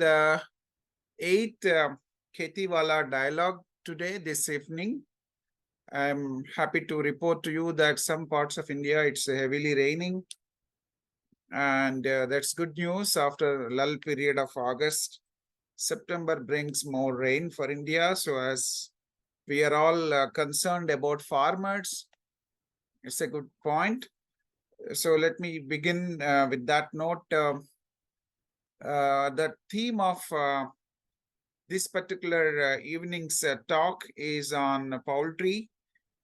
the 8th KhetiValah dialogue today, this evening. I'm happy to report to you that some parts of India, it's heavily raining. And that's good news after a lull period of August. September brings more rain for India. So as we are all concerned about farmers, it's a good point. So let me begin with that note. The theme of this particular evening's talk is on poultry,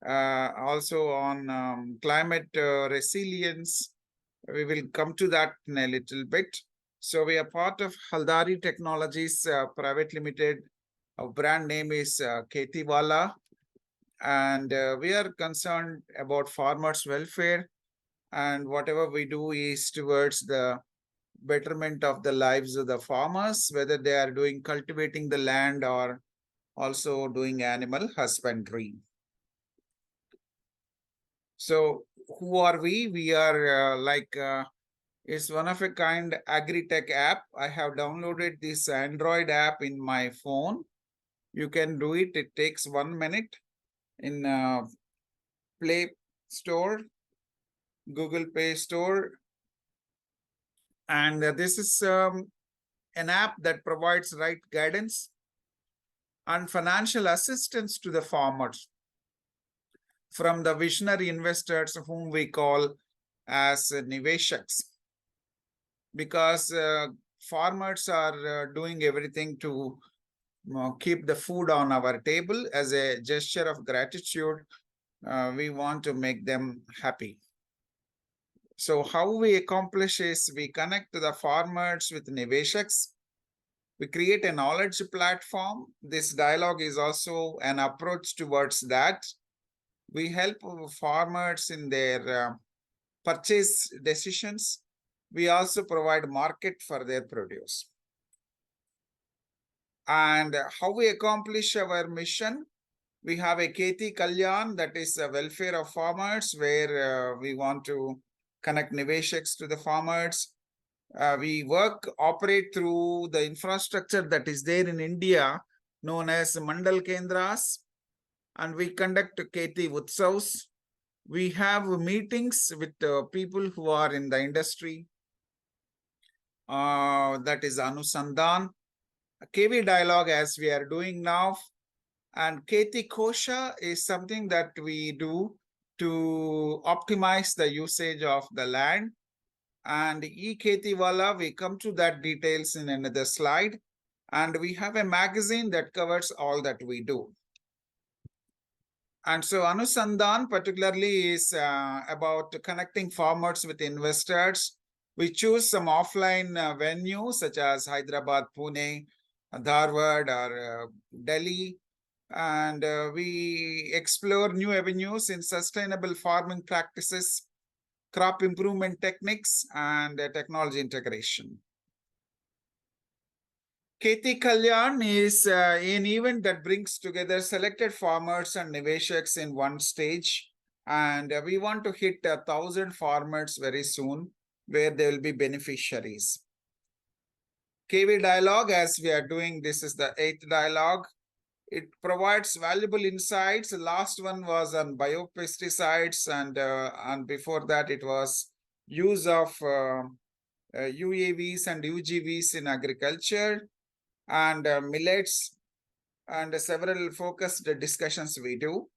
also on climate resilience. We will come to that in a little bit. So we are part of Haladhari Technologies Pvt Limited. Our brand name is KetiWala, and we are concerned about farmers' welfare, and whatever we do is towards the betterment of the lives of the farmers, whether they are doing cultivating the land or also doing animal husbandry. So who are we? We are it's one of a kind agri-tech app. I have downloaded this Android app in my phone. You can do it. It takes 1 minute in Play Store, Google Play Store. And this is an app that provides right guidance and financial assistance to the farmers from the visionary investors whom we call as niveshaks, because farmers are doing everything to keep the food on our table. As a gesture of gratitude, we want to make them happy. So how we accomplish is we connect the farmers with niveshaks. We create a knowledge platform. This dialogue is also an approach towards that. We help farmers in their purchase decisions. We also provide market for their produce. And how we accomplish our mission? We have a Keti Kalyan, that is the welfare of farmers, where we want to connect niveshaks to the farmers. We operate through the infrastructure that is there in India, known as Mandal Kendras, and we conduct Keti Utsavs. We have meetings with people who are in the industry, that is Anusandhan, KV dialogue as we are doing now, and Keti Kosha is something that we do to optimize the usage of the land. And KhetiValah, we come to that details in another slide. And we have a magazine that covers all that we do. And so Anusandhan particularly is about connecting farmers with investors. We choose some offline venues such as Hyderabad, Pune, Dharwad, or Delhi. And we explore new avenues in sustainable farming practices, crop improvement techniques, and technology integration. Keti Kalyan is an event that brings together selected farmers and niveshaks in one stage. And we want to hit 1,000 farmers very soon, where they will be beneficiaries. KV dialogue, as we are doing, this is the 8th dialogue. It provides valuable insights. The last one was on biopesticides, and before that it was use of UAVs and UGVs in agriculture, and millets, and several focused discussions we do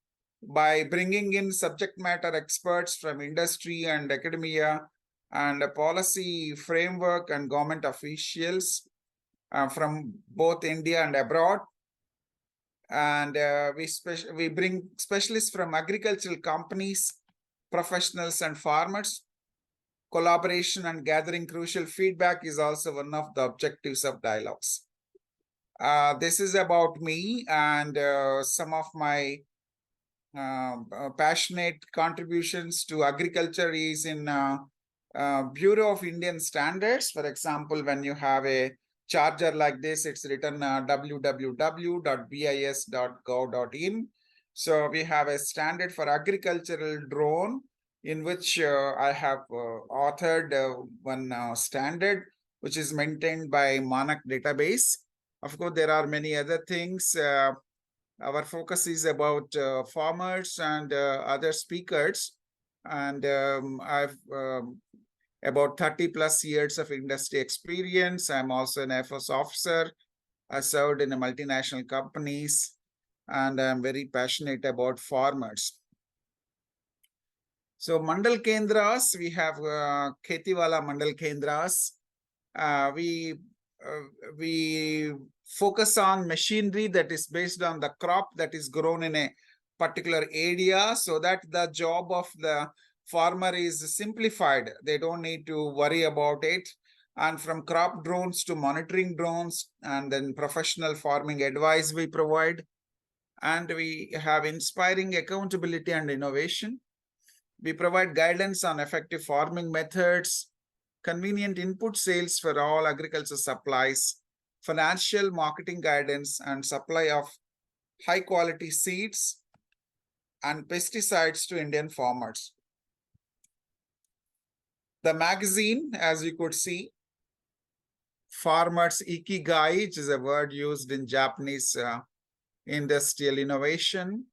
by bringing in subject matter experts from industry and academia and a policy framework and government officials from both India and abroad. And we bring specialists from agricultural companies, professionals, and farmers. Collaboration and gathering crucial feedback is also one of the objectives of dialogues. This is about me and some of my passionate contributions to agriculture is in Bureau of Indian Standards. For example, when you have a charger like this, it's written www.bis.gov.in. So we have a standard for agricultural drone, in which I have authored one standard. which is maintained by Manak database. Of course, there are many other things. Our focus is about farmers and other speakers. And I've about 30 plus years of industry experience. I'm also an Air Force officer. I served in multinational companies, and I'm very passionate about farmers. So Mandal Kendras, we have KhetiValah Mandal Kendras. We focus on machinery that is based on the crop that is grown in a particular area, so that the job of the farmer is simplified. They don't need to worry about it. And from crop drones to monitoring drones, and then professional farming advice we provide. And we have inspiring accountability and innovation. We provide guidance on effective farming methods, convenient input sales for all agriculture supplies, financial marketing guidance, and supply of high quality seeds and pesticides to Indian farmers. The magazine, as you could see, Farmers Ikigai, which is a word used in Japanese industrial innovation,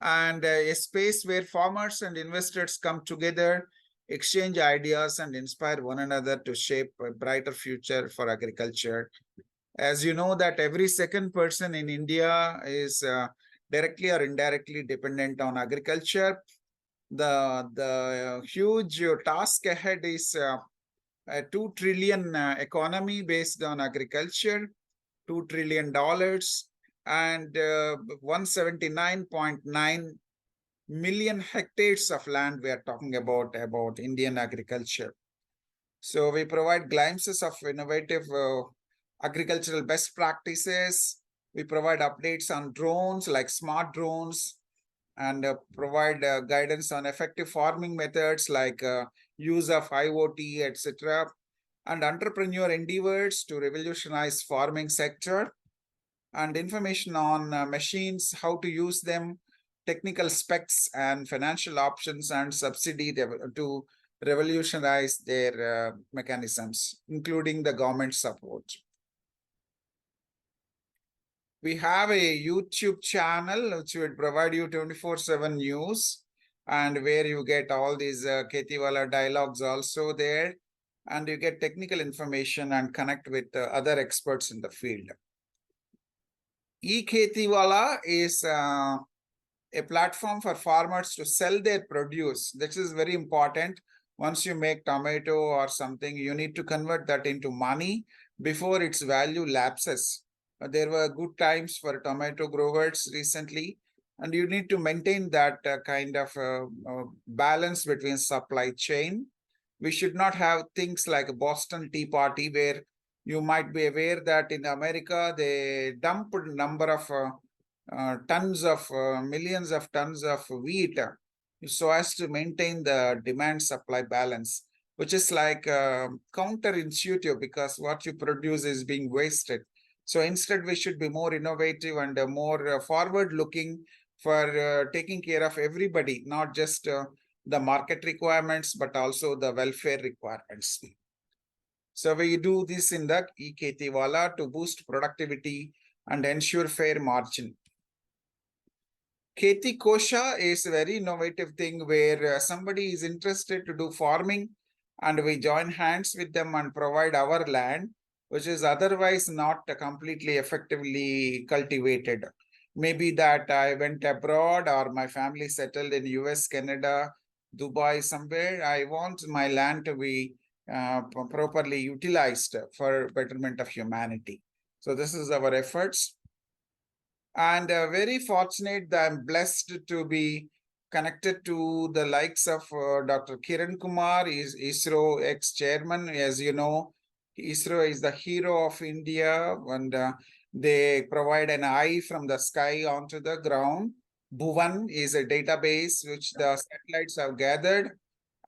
and a space where farmers and investors come together, exchange ideas, and inspire one another to shape a brighter future for agriculture. As you know, that every second person in India is directly or indirectly dependent on agriculture. The huge task ahead is a 2 trillion economy based on agriculture, $2 trillion, and 179.9 million hectares of land we are talking about Indian agriculture. So we provide glimpses of innovative agricultural best practices. We provide updates on drones like smart drones, and provide guidance on effective farming methods like use of IoT, etc., and entrepreneur endeavors to revolutionize farming sector, and information on machines, how to use them, technical specs and financial options, and subsidy to revolutionize their mechanisms, including the government support. We have a YouTube channel which will provide you 24/7 news, and where you get all these KhetiValah dialogues also there, and you get technical information and connect with other experts in the field. KhetiValah is a platform for farmers to sell their produce. This is very important. Once you make tomato or something, you need to convert that into money before its value lapses. There were good times for tomato growers recently, and you need to maintain that kind of balance between supply chain. We should not have things like a Boston Tea Party, where you might be aware that in America, they dumped a number of tons of millions of tons of wheat so as to maintain the demand supply balance, which is like counterintuitive, because what you produce is being wasted. So instead, we should be more innovative and more forward looking for taking care of everybody, not just the market requirements, but also the welfare requirements. So we do this in the KhetiValah to boost productivity and ensure fair margin. Kheti Kosha is a very innovative thing where somebody is interested to do farming, and we join hands with them and provide our land, which is otherwise not completely effectively cultivated. Maybe that I went abroad or my family settled in US, Canada, Dubai, somewhere. I want my land to be properly utilized for betterment of humanity. So this is our efforts. And very fortunate that I'm blessed to be connected to the likes of Dr. Kiran Kumar, is ISRO ex-chairman. As you know, ISRO is the hero of India, and they provide an eye from the sky onto the ground. Bhuvan is a database which the satellites have gathered,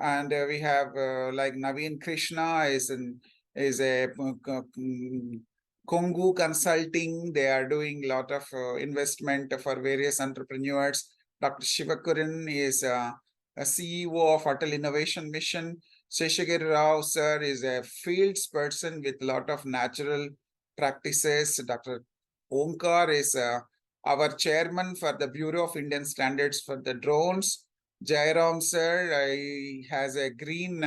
and we have like Naveen Krishna is a Kongu Consulting. They are doing a lot of investment for various entrepreneurs. Dr. Shivakuran is a CEO of Atal Innovation Mission. Sheshagiri Rao sir is a fields person with a lot of natural practices. Dr. Omkar is our chairman for the Bureau of Indian Standards for the drones. Jairam sir he has a green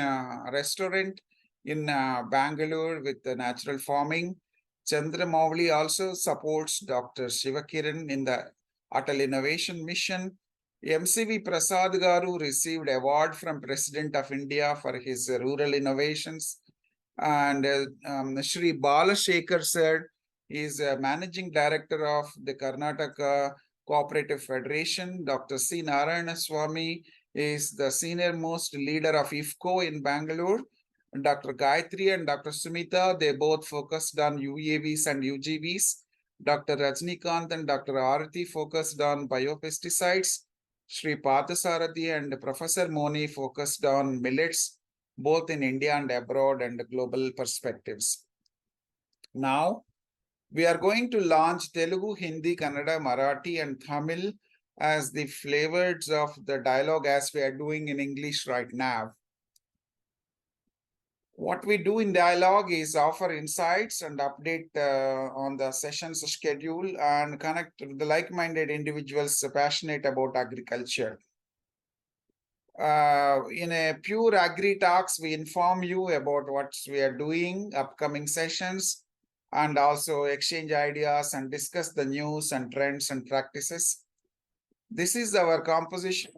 restaurant in Bangalore with the natural farming. Chandramouli also supports Dr. Shivakiran in the Atal Innovation Mission. MCV Prasad Garu received award from President of India for his rural innovations. And Shri Balashekar sir is managing director of the Karnataka Cooperative Federation. Dr. C. Narayana Swami is the senior most leader of IFCO in Bangalore. Dr. Gayatri and Dr. Sumita, they both focused on UAVs and UGVs. Dr. Rajnikant and Dr. Arati focused on biopesticides. Sri Parthasarathi and Professor Moni focused on millets, both in India and abroad, and global perspectives. Now, we are going to launch Telugu, Hindi, Kannada, Marathi, and Tamil as the flavors of the dialogue as we are doing in English right now. What we do in dialogue is offer insights and update on the session's schedule and connect with the like-minded individuals passionate about agriculture. In a pure agri talks, we inform you about what we are doing, upcoming sessions, and also exchange ideas and discuss the news and trends and practices. This is our composition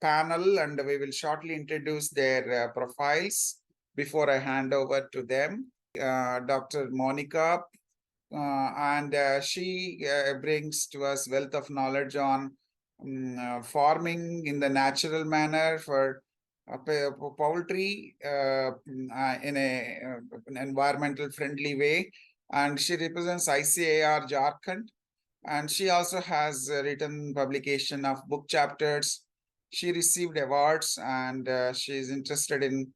panel, and we will shortly introduce their profiles before I hand over to them. Dr. Monika, and she brings to us wealth of knowledge on farming in the natural manner for poultry in an environmental friendly way. And she represents ICAR Jharkhand. And she also has written publication of book chapters. She received awards, and she is interested in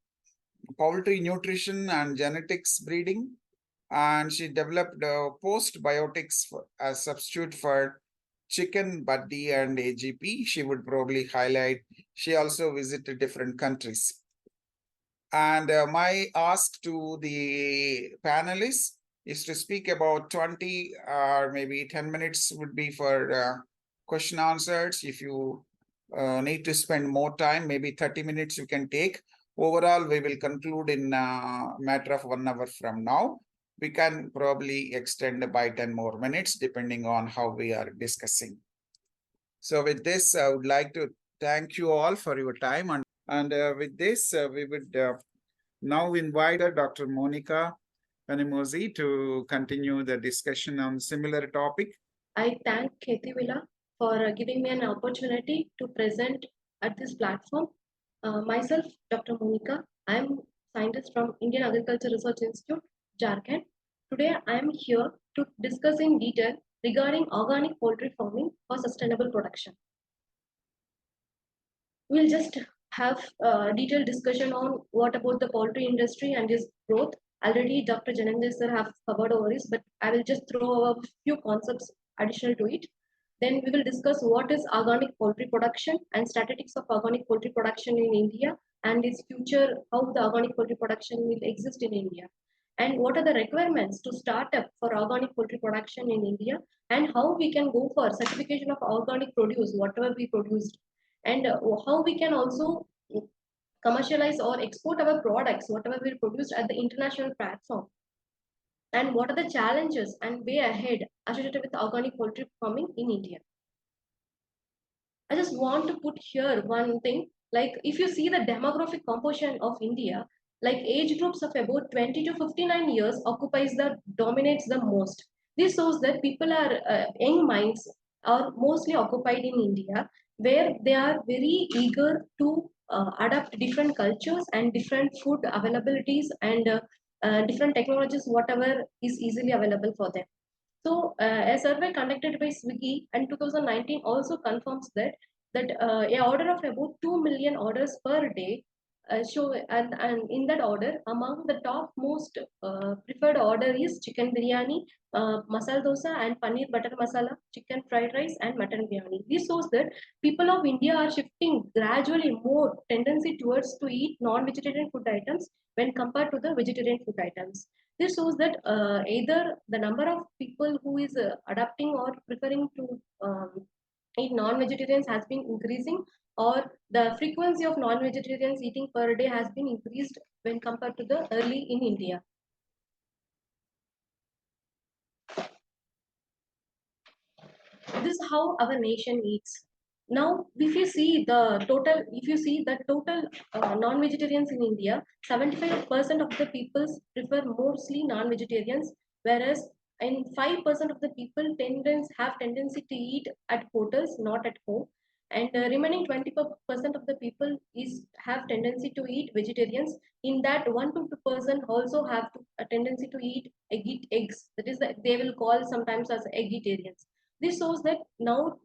poultry nutrition and genetics breeding. And she developed postbiotics as substitute for chicken, buddy, and AGP. She would probably highlight. She also visited different countries. And my ask to the panelists is to speak about 20 or maybe 10 minutes would be for question answers. If you need to spend more time, maybe 30 minutes you can take. Overall, we will conclude in a matter of 1 hour from now. We can probably extend by 10 more minutes depending on how we are discussing. So with this, I would like to thank you all for your time. And with this, we would now invite Dr. Monika Kanimozi to continue the discussion on similar topic. I thank KhetiValah for giving me an opportunity to present at this platform. Myself, Dr. Monika, I am scientist from Indian Agriculture Research Institute, Jharkhand. Today, I am here to discuss in detail regarding organic poultry farming for sustainable production. We'll just have a detailed discussion on what about the poultry industry and its growth. Already Dr. Dhananjay sir have covered over this, but I will just throw a few concepts additional to it. Then we will discuss what is organic poultry production and statistics of organic poultry production in India and its future, how the organic poultry production will exist in India. And what are the requirements to start up for organic poultry production in India, and how we can go for certification of organic produce, whatever we produced, and how we can also commercialize or export our products, whatever we produced at the international platform, and what are the challenges and way ahead associated with organic poultry farming in India. I just want to put here one thing, like if you see the demographic composition of India, like age groups of about 20 to 59 years dominates the most. This shows that people are young minds are mostly occupied in India, where they are very eager to adapt different cultures and different food availabilities and different technologies, whatever is easily available for them. So a survey conducted by Swiggy in 2019 also confirms that a order of about 2 million orders per day and in that order, among the top most preferred order is chicken biryani, masala dosa, and paneer butter masala, chicken fried rice, and mutton biryani. This shows that people of India are shifting gradually more tendency towards to eat non-vegetarian food items when compared to the vegetarian food items. This shows that either the number of people who is adapting or preferring to eat non-vegetarians has been increasing, or the frequency of non-vegetarians eating per day has been increased when compared to the early in India. This is how our nation eats. Now, if you see the total non-vegetarians in India, 75% of the people prefer mostly non-vegetarians, whereas in 5% of the people have tendency to eat at hotels, not at home, and remaining 20% of the people have tendency to eat vegetarians. In that, 1 to 2% also have a tendency to eat eggs. That is, they will call sometimes as vegetarians. This shows that now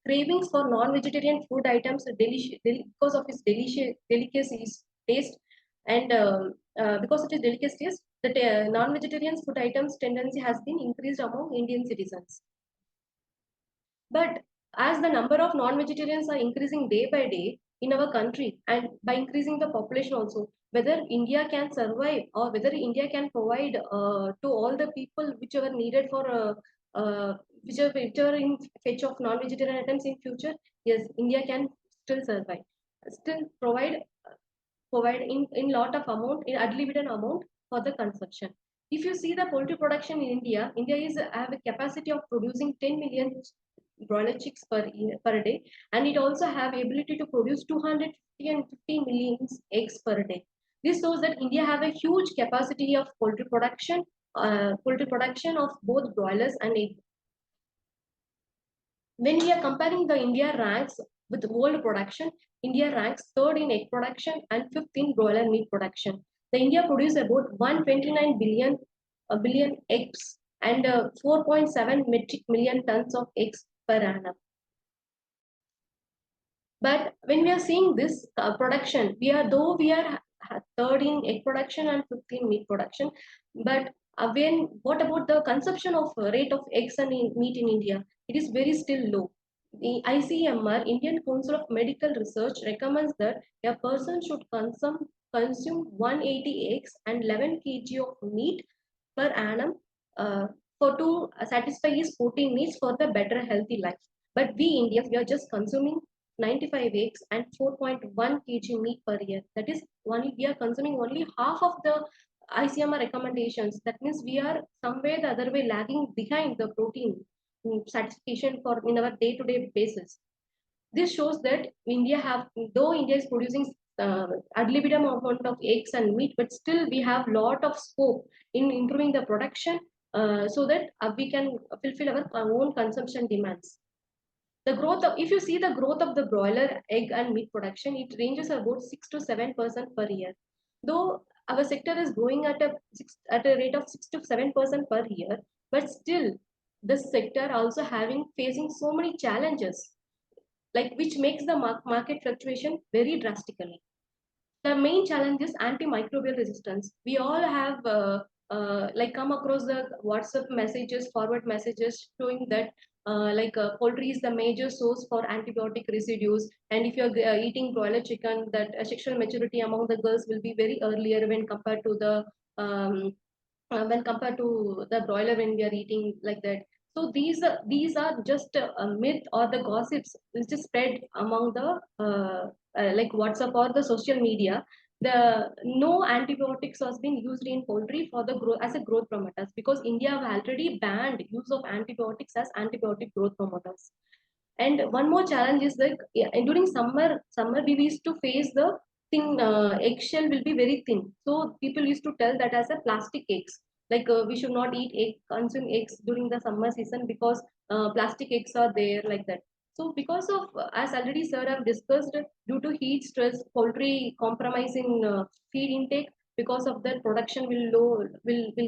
cravings for non-vegetarian food items are because of its delicacy taste, and because of its delicacy taste, the non-vegetarian food items tendency has been increased among Indian citizens. But as the number of non-vegetarians are increasing day by day in our country, and by increasing the population also, whether India can survive or whether India can provide to all the people whichever needed for whichever in fetch of non-vegetarian items in future, yes, India can still survive, still provide in lot of amount, in ad libitum amount for the consumption. If you see the poultry production in India, India have a capacity of producing 10 million broiler chicks per day, and it also have ability to produce 250 and 50 million eggs per day. This shows that India have a huge capacity of poultry production of both broilers and egg. When we are comparing the India ranks with world production, India ranks third in egg production and fifth in broiler meat production. The India produces about 129 billion eggs and 4.7 metric million tons of eggs per annum. But when we are seeing this production, we are third in egg production and fifth in meat production, but what about the consumption of rate of eggs and meat in India? It is very still low. The ICMR, Indian Council of Medical Research, recommends that a person should consume 180 eggs and 11 kg of meat per annum for to satisfy his protein needs for the better healthy life. But we Indians, we are just consuming 95 eggs and 4.1 kg meat per year. That is, we are consuming only half of the ICMR recommendations. That means we are somewhere the other way lagging behind the protein satisfaction for in our day-to-day basis. This shows that though India is producing ad libitum amount of eggs and meat, but still we have lot of scope in improving the production so that we can fulfill our own consumption demands. The growth of, if you see the growth of the broiler egg and meat production, it ranges about 6 to 7% per year. Though our sector is growing at a rate of 6 to 7% per year, but still this sector also facing so many challenges, like which makes the market fluctuation very drastically. The main challenge is antimicrobial resistance. We all have like come across the WhatsApp messages, forward messages showing that poultry is the major source for antibiotic residues, and if you're eating broiler chicken, that sexual maturity among the girls will be very earlier when compared to the broiler when we are eating like that. So these are just a myth or the gossips which is spread among the like WhatsApp or the social media. The no antibiotics has been used in poultry for the growth as a growth promoters, because India have already banned use of antibiotics as antibiotic growth promoters. And one more challenge is like during summer we used to face the thin eggshell will be very thin. So people used to tell that as a plastic eggs. Like we should not consume eggs during the summer season because plastic eggs are there like that. So because of, as already sir have discussed, due to heat stress, poultry compromising feed intake, because of that production will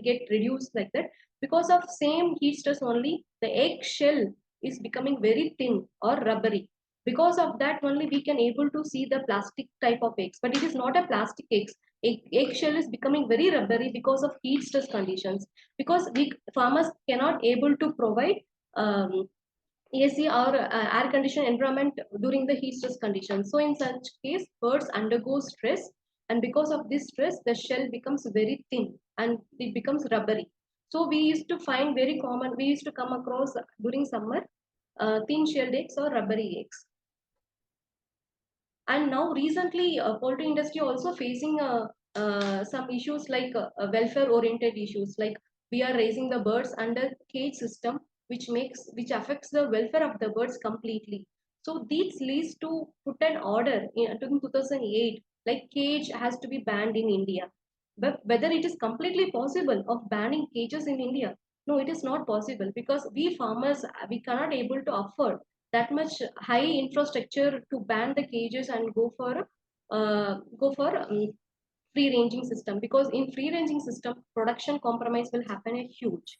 get reduced like that. Because of same heat stress only, the egg shell is becoming very thin or rubbery. Because of that only we can able to see the plastic type of eggs, but it is not a plastic eggs. Eggshell is becoming very rubbery because of heat stress conditions, because we farmers cannot able to provide AC or air conditioned environment during the heat stress conditions. So in such case, birds undergo stress, and because of this stress, the shell becomes very thin and it becomes rubbery. So we used to find very common, we used to come across during summer thin shelled eggs or rubbery eggs. And now recently, poultry industry also facing some issues like welfare oriented issues, like we are raising the birds under cage system, which affects the welfare of the birds completely. So this leads to put an order in 2008, like cage has to be banned in India. But whether it is completely possible of banning cages in India, no, it is not possible, because we farmers, we cannot able to afford that much high infrastructure to ban the cages and go for free ranging system, because in free ranging system production compromise will happen a huge.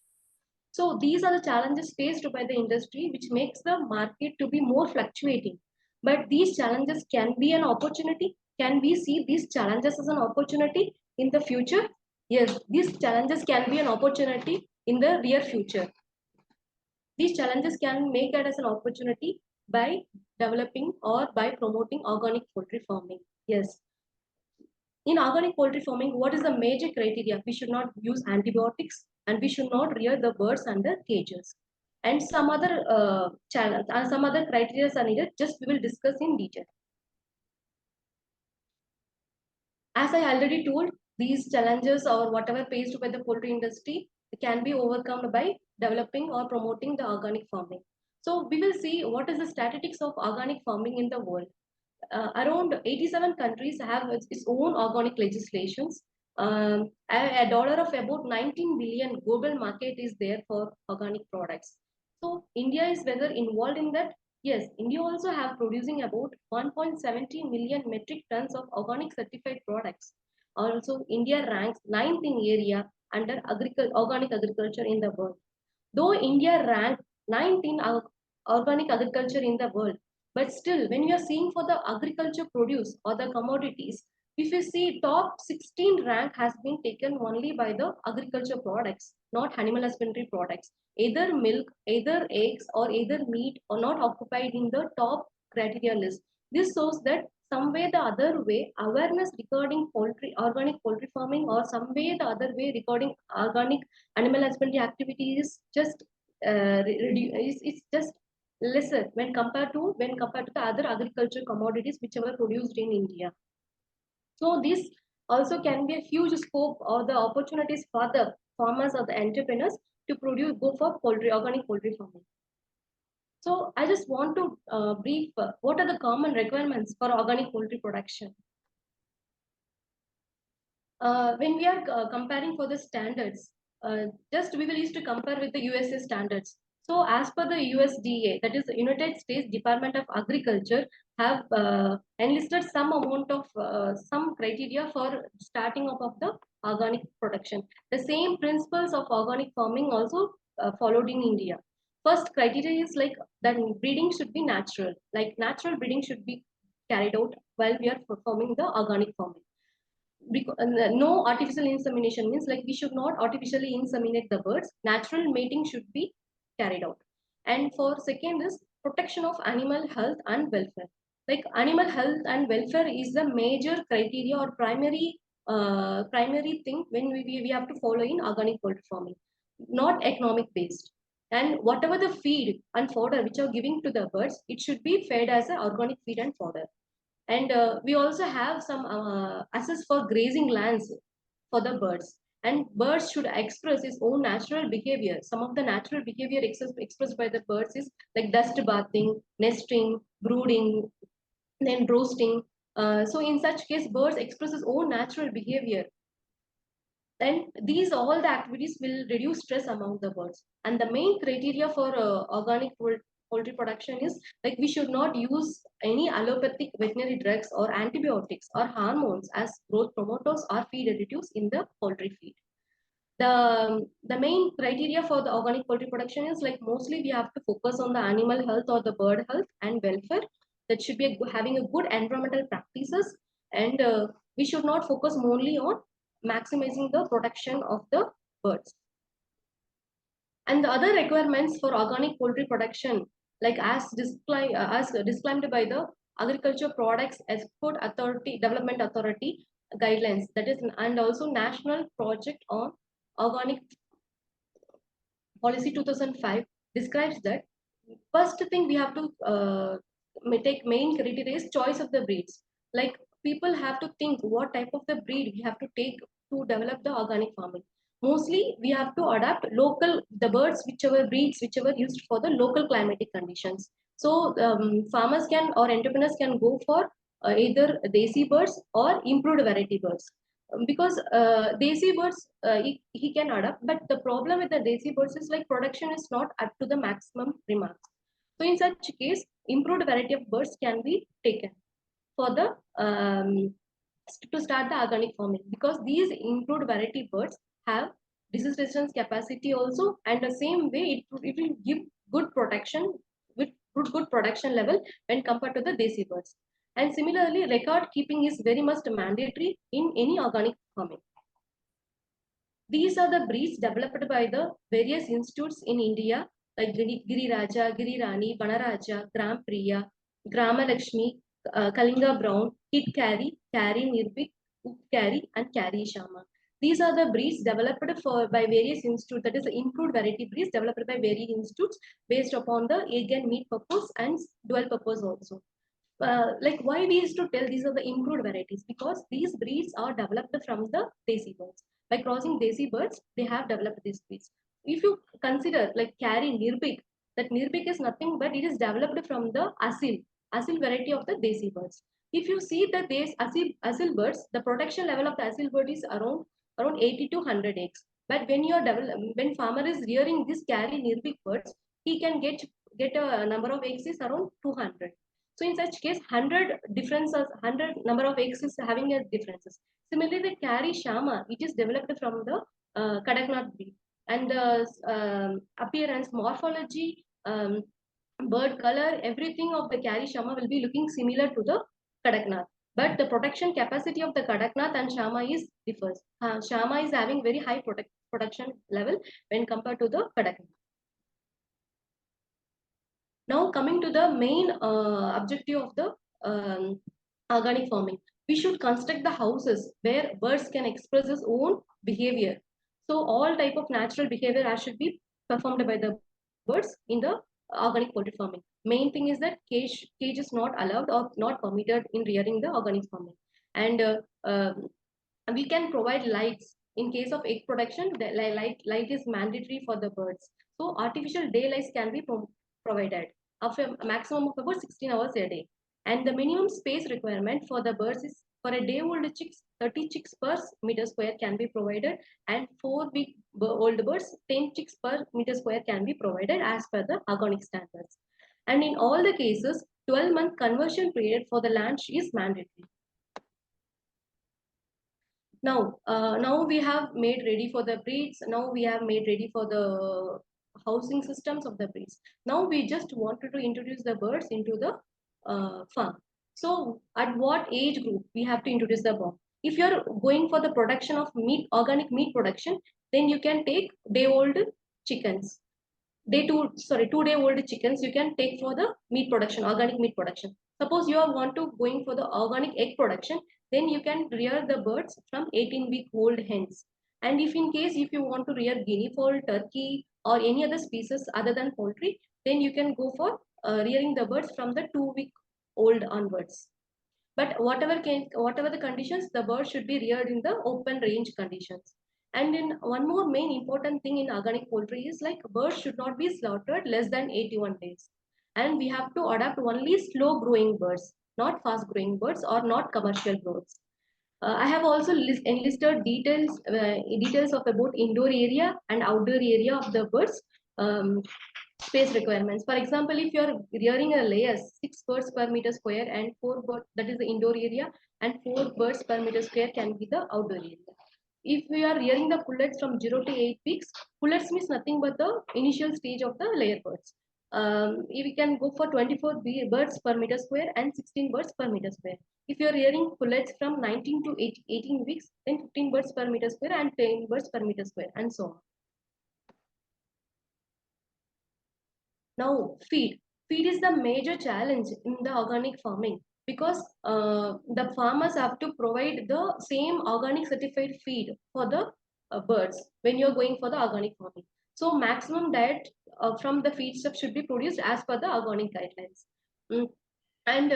So these are the challenges faced by the industry, which makes the market to be more fluctuating. But these challenges can be an opportunity. Can we see these challenges as an opportunity in the future? Yes, these challenges can be an opportunity in the near future. These challenges can make it as an opportunity by developing or by promoting organic poultry farming. Yes. In organic poultry farming, what is the major criteria? We should not use antibiotics and we should not rear the birds under cages. And some other challenge and some other criteria are needed. Just we will discuss in detail. As I already told, these challenges or whatever faced by the poultry industry can be overcome by developing or promoting the organic farming. So we will see what is the statistics of organic farming in the world. Around 87 countries have its own organic legislations. A dollar of about 19 billion global market is there for organic products. So India is whether involved in that? Yes, India also have producing about 1.70 million metric tons of organic certified products. Also, India ranks 9th in area under organic agriculture in the world. Though India ranked 9th in organic agriculture in the world, but still, when you are seeing for the agriculture produce or the commodities, if you see top 16 rank has been taken only by the agriculture products, not animal husbandry products. Either milk, either eggs, or either meat are not occupied in the top criteria list. This shows that some way the other way awareness regarding poultry, organic poultry farming, or some way the other way regarding organic animal husbandry activity is just it's just lesser when compared to the other agriculture commodities which were produced in India. So this also can be a huge scope or the opportunities for the farmers or the entrepreneurs to go for organic poultry farming. So I just want to brief what are the common requirements for organic poultry production. When we are comparing for the standards, just we will use to compare with the USA standards. So as per the USDA, that is the United States Department of Agriculture, have enlisted some amount of some criteria for starting up of the organic production. The same principles of organic farming also followed in India. First criteria is like that breeding should be natural, like natural breeding should be carried out while we are performing the organic farming. No artificial insemination means like we should not artificially inseminate the birds. Natural mating should be carried out. And for second is protection of animal health and welfare. Like animal health and welfare is the major criteria or primary thing when we have to follow in organic poultry farming, not economic based. And whatever the feed and fodder which are giving to the birds, it should be fed as an organic feed and fodder. And we also have some access for grazing lands for the birds. And birds should express its own natural behavior. Some of the natural behavior expressed by the birds is like dust bathing, nesting, brooding, then roasting. So in such case, birds express its own natural behavior. Then these all the activities will reduce stress among the birds. And the main criteria for organic poultry production is like we should not use any allopathic veterinary drugs or antibiotics or hormones as growth promoters or feed additives in the poultry feed. The main criteria for the organic poultry production is like mostly we have to focus on the animal health or the bird health and welfare. that should be having a good environmental practices, and we should not focus only on maximizing the production of the birds. And the other requirements for organic poultry production, like as disclaimed by the Agriculture Products Export Authority Development Authority guidelines, that is, and also National Project on Organic Policy 2005 describes that first thing we have to take main criteria is choice of the breeds. Like people have to think what type of the breed we have to take to develop the organic farming. Mostly we have to adapt local the birds whichever breeds whichever used for the local climatic conditions. So farmers can or entrepreneurs can go for either desi birds or improved variety birds. Because desi birds he can adapt, but the problem with the desi birds is like production is not up to the maximum remarks. So in such case, improved variety of birds can be taken for the to start the organic farming, because these improved variety birds have disease resistance capacity also, and the same way it will give good protection with good production level when compared to the desi birds. And similarly, record keeping is very much mandatory in any organic farming. These are the breeds developed by the various institutes in India, like Giri Raja, Giri Rani, Vanaraja, Gram Priya, Grama Lakshmi, Kalinga Brown, Kid Carry, Carry Nirbik, Up Carry, and Carry Shama. These are the breeds developed by various institutes, that is the improved variety breeds developed by various institutes based upon the egg and meat purpose and dual purpose also. Like why we used to tell these are the improved varieties, because these breeds are developed from the desi birds. By crossing desi birds, they have developed these breeds. If you consider like carry nirbik, that nirbik is nothing but it is developed from the asil variety of the desi birds. If you see that these asil birds, the production level of the asil bird is around 80 to 100 eggs. But when you are when farmer is rearing this carry nirbik birds, he can get a number of eggs is around 200. So in such case, 100 differences, 100 number of eggs is having a differences. Similarly, the Kari Shama, it is developed from the Kadaknath breed. And the appearance, morphology, bird color, everything of the Kari Shama will be looking similar to the Kadaknath. But the protection capacity of the Kadaknath and Shama is differs. Shama is having very high production level when compared to the Kadaknath. Now coming to the main objective of the organic farming, we should construct the houses where birds can express its own behavior. So all type of natural behavior should be performed by the birds in the organic poultry farming. Main thing is that cage is not allowed or not permitted in rearing the organic farming. And we can provide lights in case of egg production. The light is mandatory for the birds. So artificial daylights can be provided of a maximum of about 16 hours a day. And the minimum space requirement for the birds is for a day-old chicks, 30 chicks per meter square can be provided, and 4-week-old birds, 10 chicks per meter square can be provided as per the organic standards. And in all the cases, 12-month conversion period for the land is mandatory. Now we have made ready for the breeds. Now we have made ready for the housing systems of the breeds. Now we just wanted to introduce the birds into the farm. So at what age group we have to introduce the bird? If you are going for the production of meat, organic meat production, then you can take day-old chickens. 2-day-old chickens you can take for the meat production, organic meat production. Suppose you want to going for the organic egg production, then you can rear the birds from 18-week-old hens. And if in case if you want to rear guinea fowl, turkey, or any other species other than poultry, then you can go for rearing the birds from the 2-week-old onwards. But whatever the conditions, the bird should be reared in the open range conditions. And in one more main important thing in organic poultry is like birds should not be slaughtered less than 81 days. And we have to adapt only slow growing birds, not fast growing birds or not commercial birds. I have also enlisted details of about indoor area and outdoor area of the birds space requirements. For example, if you are rearing a layer, 6 birds per meter square and 4 birds, that is the indoor area, and 4 birds per meter square can be the outdoor area. If we are rearing the pullets from 0 to 8 weeks, pullets means nothing but the initial stage of the layer birds. we can go for 24 birds per meter square and 16 birds per meter square. If you are rearing pullets from 19 to 18 weeks, then 15 birds per meter square and 10 birds per meter square, and so on. Now, feed. Feed is the major challenge in the organic farming, because the farmers have to provide the same organic certified feed for the birds when you're going for the organic farming. So maximum diet from the feed stuff should be produced as per the organic guidelines. Mm. And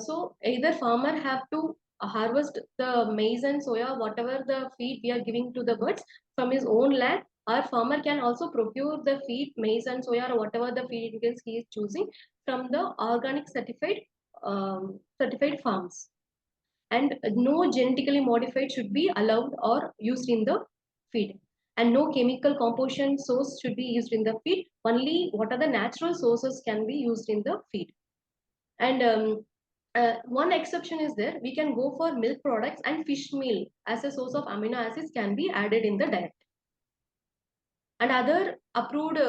so either farmer have to harvest the maize and soya, whatever the feed we are giving to the birds, from his own land, or farmer can also procure the feed, maize and soya, or whatever the feed ingredients he is choosing from the organic certified farms. And no genetically modified should be allowed or used in the feed. And no chemical composition source should be used in the feed. Only what are the natural sources can be used in the feed. And one exception is there. We can go for milk products and fish meal as a source of amino acids can be added in the diet. And other approved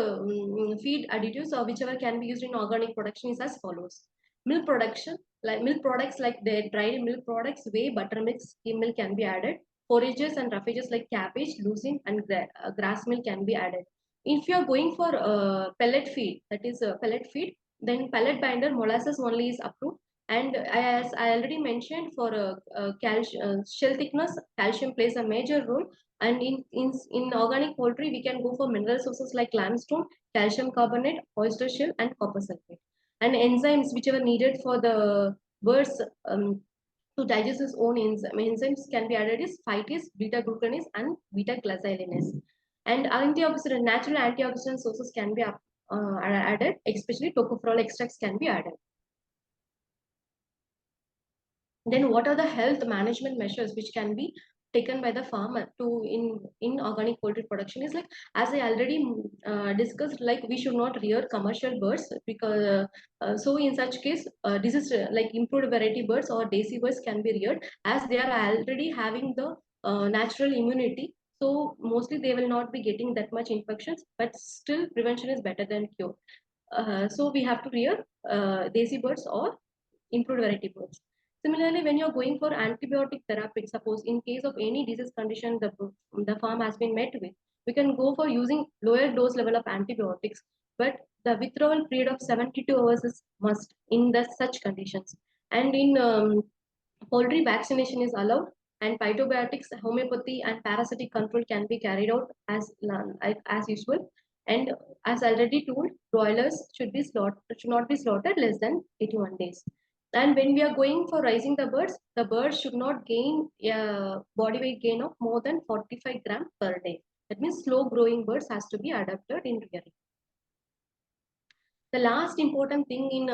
feed additives or whichever can be used in organic production is as follows. Milk production, like milk products like the dried milk products, whey, buttermilk, skim milk can be added. Forages and roughages like cabbage, lucerne, and grass milk can be added. If you are going for pellet feed, that is pellet feed, then pellet binder molasses only is approved. And as I already mentioned, for shell thickness, calcium plays a major role. And in organic poultry, we can go for mineral sources like limestone, calcium carbonate, oyster shell, and copper sulfate. And enzymes whichever needed for the birds to digest its own enzymes can be added is phytase, beta-glucanase, and beta-glycylase. And antioxidant, natural antioxidant sources can be added, especially tocopherol extracts can be added. Then what are the health management measures which can be taken by the farmer to in organic poultry production is like, as I already discussed, like we should not rear commercial birds, because so in such case this is like improved variety birds or desi birds can be reared, as they are already having the natural immunity. So mostly they will not be getting that much infections, but still prevention is better than cure. So we have to rear desi birds or improved variety birds. Similarly, when you're going for antibiotic therapy, suppose in case of any disease condition the farm has been met with, we can go for using lower dose level of antibiotics, but the withdrawal period of 72 hours is must in the such conditions. And in poultry, vaccination is allowed, and phytobiotics, homeopathy, and parasitic control can be carried out as usual. And as already told, broilers should not be slaughtered less than 81 days. And when we are going for raising the birds should not gain a body weight gain of more than 45 grams per day. That means slow growing birds has to be adapted in rearing. The last important thing in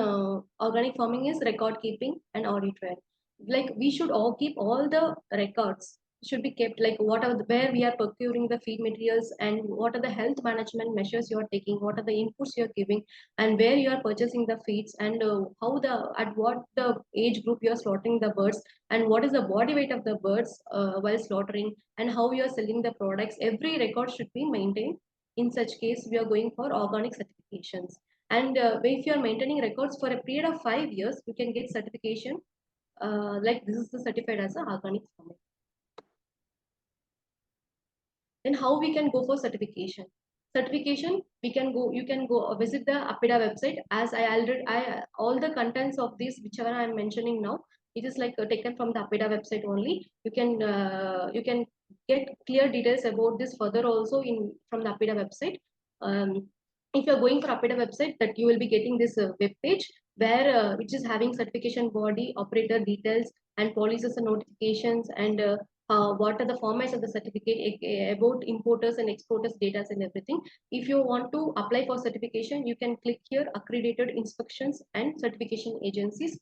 organic farming is record keeping and audit trail. Like we should all keep all the records should be kept, like what are where we are procuring the feed materials, and what are the health management measures you are taking, what are the inputs you are giving, and where you are purchasing the feeds, and how the at what the age group you are slaughtering the birds, and what is the body weight of the birds while slaughtering, and how you are selling the products. Every record should be maintained. In such case, we are going for organic certifications. And if you are maintaining records for a period of 5 years, you can get certification like this is the certified as a organic farming. Then how we can go for certification? Certification, we can go. You can go visit the APIDA website. As all the contents of this, whichever I am mentioning now, it is like taken from the APIDA website only. You can get clear details about this further also in from the APIDA website. If you're going for APIDA website, that you will be getting this web page where which is having certification body, operator details, and policies and notifications, and what are the formats of the certificate, about importers and exporters data and everything. If you want to apply for certification, you can click here accredited inspections and certification agencies,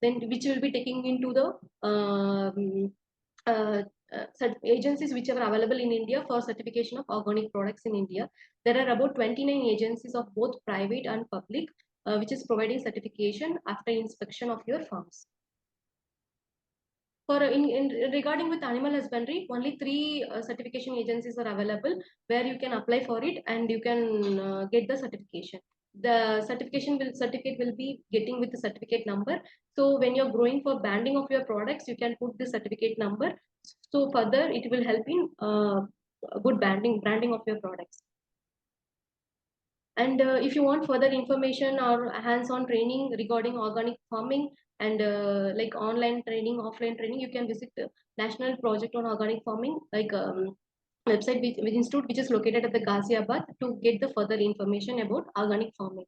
then which will be taking into the agencies which are available in India for certification of organic products in India. There are about 29 agencies of both private and public which is providing certification after inspection of your farms. For in regarding with animal husbandry, only 3 certification agencies are available where you can apply for it and you can get the certification. the certificate will be getting with the certificate number. So when you're growing for branding of your products, you can put the certificate number. So further, it will help in good branding of your products. And if you want further information or hands-on training regarding organic farming and like online training, offline training, you can visit the National Project on Organic Farming, like website which institute which is located at the Ghaziabad, to get the further information about organic farming.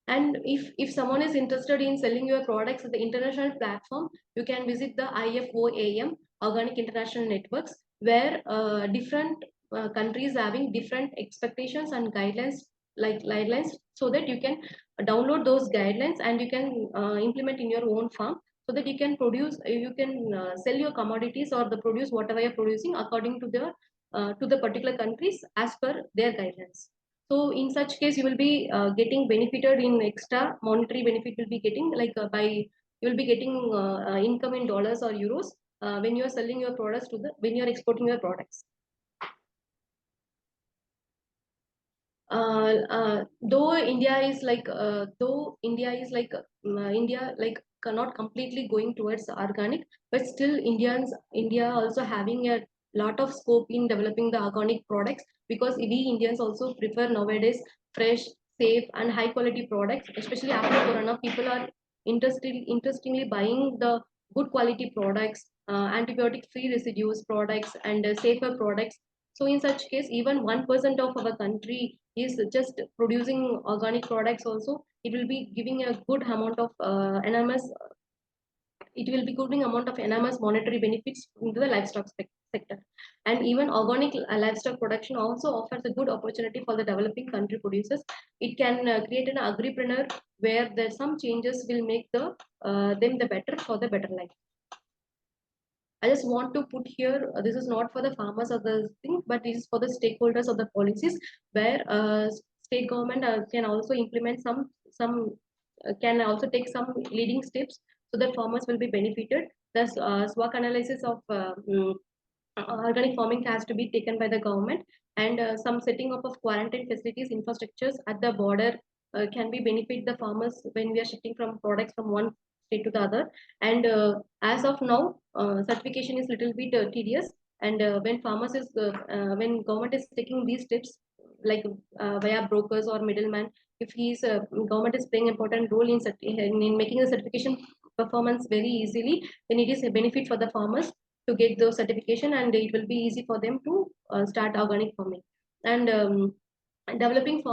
And if someone is interested in selling your products at the international platform, you can visit the IFOAM, Organic International Networks, where different countries having different expectations and guidelines, like guidelines, so that you can download those guidelines and you can implement in your own farm, so that you can produce, you can sell your commodities or the produce whatever you're producing according to the particular countries as per their guidelines. So in such case, you will be getting benefited in extra monetary benefit will be getting, like by you will be getting income in dollars or euros when you are selling your products to the, when you are exporting your products. Though India is like not completely going towards organic, but still India also having a lot of scope in developing the organic products, because we Indians also prefer nowadays fresh, safe, and high quality products. Especially after Corona, people are interestingly buying the good quality products, antibiotic free residues products, and safer products. So in such case, even 1% of our country is just producing organic products also, it will be giving a good amount of enormous, it will be giving amount of enormous monetary benefits into the livestock sector. And even organic livestock production also offers a good opportunity for the developing country producers. It can create an agripreneur where there some changes will make them the better for the better life. I just want to put here, this is not for the farmers or the thing, but it is for the stakeholders of the policies, where state government can also implement can also take some leading steps, so that farmers will be benefited. The SWOT analysis of organic farming has to be taken by the government, and some setting up of quarantine facilities, infrastructures at the border can be benefit the farmers when we are shifting from products from one state to the other. And as of now, certification is little bit tedious, and when government is taking these steps, like via brokers or middleman, if government is playing important role in making the certification performance very easily, then it is a benefit for the farmers to get those certification, and it will be easy for them to start organic farming. And developing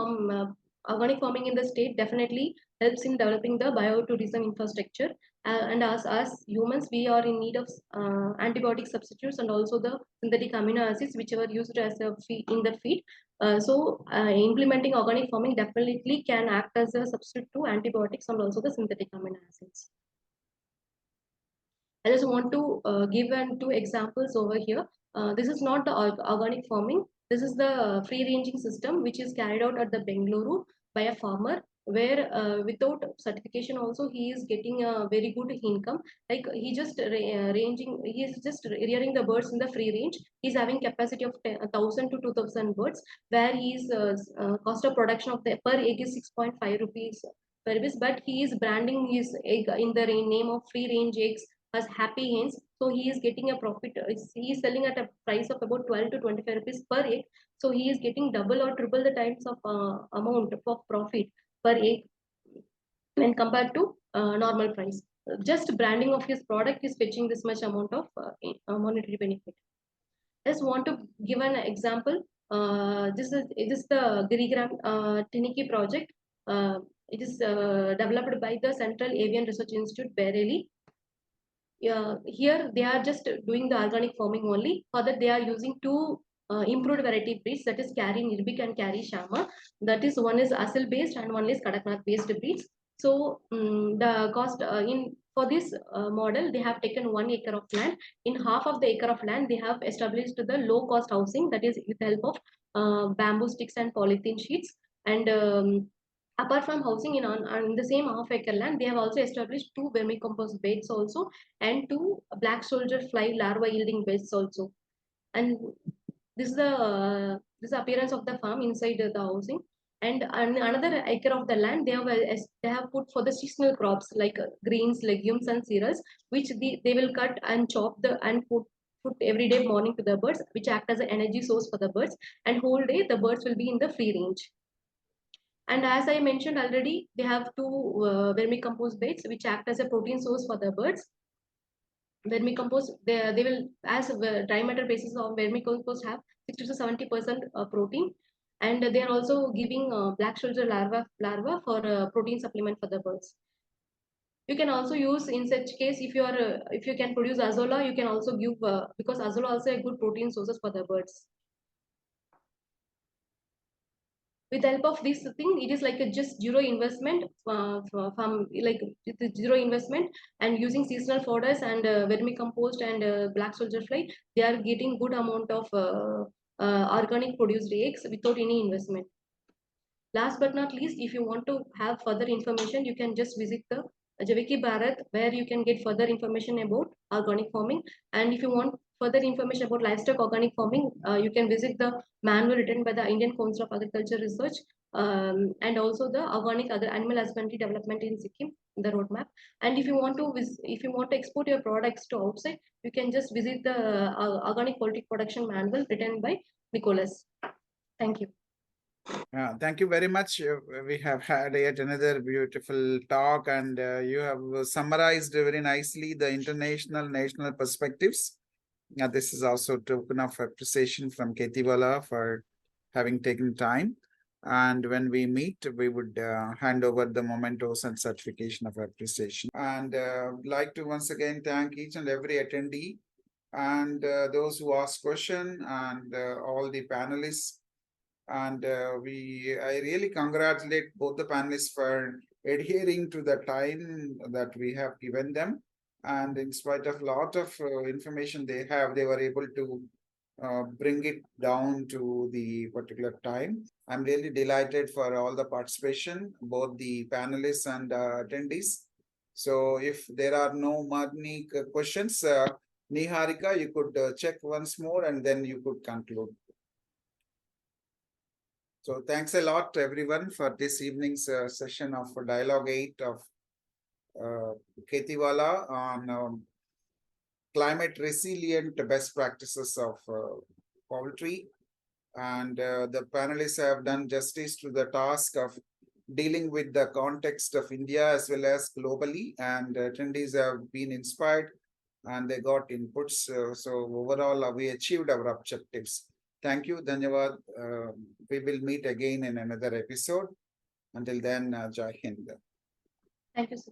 organic farming in the state definitely helps in developing the biotourism infrastructure. And as humans, we are in need of antibiotic substitutes and also the synthetic amino acids which are used as a feed in the feed. Implementing organic farming definitely can act as a substitute to antibiotics and also the synthetic amino acids. I just want to give two examples over here. This is not the organic farming. This is the free ranging system which is carried out at the Bengaluru by a farmer, where without certification also he is getting a very good income. Like he just he is just rearing the birds in the free range. He's having capacity of 1,000 to 2,000 birds, where his cost of production of the per egg is 6.5 rupees per piece, but he is branding his egg in the name of free range eggs as happy hens. So he is getting a profit. He is selling at a price of about 12 to 25 rupees per egg. So he is getting double or triple the times of amount of profit per egg when compared to normal price. Just branding of his product is fetching this much amount of monetary benefit. I just want to give an example. This is the Girigram Tiniki project. It is developed by the Central Avian Research Institute, Bareilly. Here they are just doing the organic farming only. For that, they are using two improved variety breeds, that is Kari Nirbik and Kari Shama. That is, one is Asil based and one is Kadaknath based breeds. So the cost in for this model, they have taken 1 acre of land. In half of the acre of land, they have established the low cost housing, that is with the help of bamboo sticks and polythene sheets. And apart from housing on the same half acre land, they have also established 2 vermicompost beds also, and 2 black soldier fly larva yielding beds also. And this is the appearance of the farm inside the housing. And another acre of the land they have put for the seasonal crops like greens, legumes, and cereals, which they will cut and chop and put every day morning to the birds, which act as an energy source for the birds, and whole day the birds will be in the free range. And as I mentioned already, they have two vermicompost beds which act as a protein source for the birds. Vermicompost, they will, as dry matter basis of vermicompost, have 60 to 70% protein, and they are also giving black soldier larva for protein supplement for the birds. You can also use, in such case, if you can produce azolla, you can also give because azolla also a good protein sources for the birds. With the help of this thing, it is like a just zero investment from like zero investment, and using seasonal fodders and vermicompost and black soldier fly, they are getting good amount of organic produced eggs without any investment. Last but not least, if you want to have further information, you can just visit the Javiki Bharat, where you can get further information about organic farming. And if you want further information about livestock organic farming, you can visit the manual written by the Indian Council of Agriculture Research, and also the organic other animal husbandry development in Sikkim, the roadmap. And if you want to export your products to outside, you can just visit the organic poultry production manual written by Nicholas. Thank you. Thank you very much. We have had yet another beautiful talk, and you have summarized very nicely the international, national perspectives. This is also a token of appreciation from KhetiValah for having taken time. And when we meet, we would hand over the mementos and certification of appreciation. And like to once again thank each and every attendee, and those who asked question, and all the panelists. And I really congratulate both the panelists for adhering to the time that we have given them. And in spite of a lot of information they were able to bring it down to the particular time. I'm really delighted for all the participation, both the panelists and attendees. So if there are no more questions, Niharika, you could check once more and then you could conclude. So thanks a lot, everyone, for this evening's session of Dialogue-08 of KhetiValah on climate resilient best practices of poultry. And the panelists have done justice to the task of dealing with the context of India as well as globally. And attendees have been inspired and they got inputs. So overall, we achieved our objectives. Thank you, Dhanyavad. We will meet again in another episode. Until then, Jai Hind. Thank you, sir.